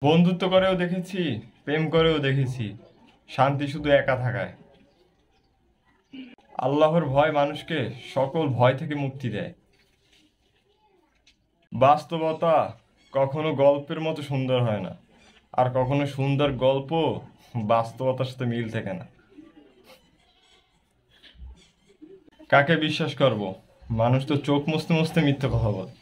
বন্ধুত্ব করেও দেখেছি, প্রেম করেও দেখেছি, শান্তি শুধু একা থাকায়। আল্লাহর ভয় মানুষকে সকল ভয় থেকে মুক্তি দেয়। বাস্তবতা কখনো গল্পের মতো সুন্দর হয় না, আর কখনো সুন্দর গল্প বাস্তবতার সাথে মিল থাকে না। কাকে বিশ্বাস করব? মানুষ তো চোখ মুছতে মুছতে মিথ্যে কথা বলে।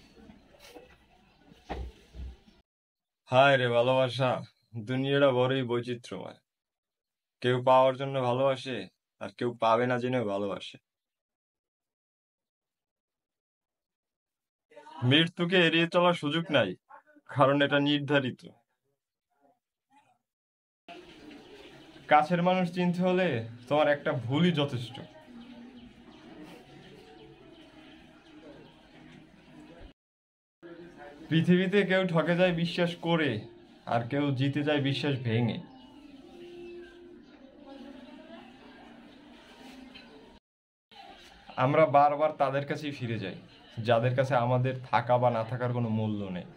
হায় রে ভালোবাসা, দুনিয়াটা বড়ই বৈচিত্র্যময়। কেউ পাওয়ার জন্য ভালোবাসে, আর কেউ পাবে না জেনেও ভালোবাসে। মৃত্যুকে এড়িয়ে চলার সুযোগ নাই, কারণ এটা নির্ধারিত। কাছের মানুষ চিনতে হলে তোমার একটা ভুলই যথেষ্ট। পৃথিবীতে কেউ ঠকে যায় বিশ্বাস করে, আর কেউ জিতে যায় বিশ্বাস ভেঙে। আমরা বারবার তাদের কাছেই ফিরে যাই, যাদের কাছে আমাদের থাকা বা না থাকার কোনো মূল্য নেই।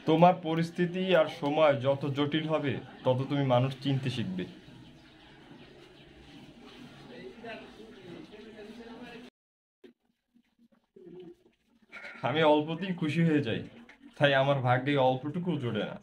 তোমার পরিস্থিতি আর সময় যত জটিল হবে, তত তুমি মানুষ চিনতে শিখবে। আমি অল্পতেই খুশি হয়ে যাই, তাই আমার ভাগ্যে অল্পটুকু জোটে না।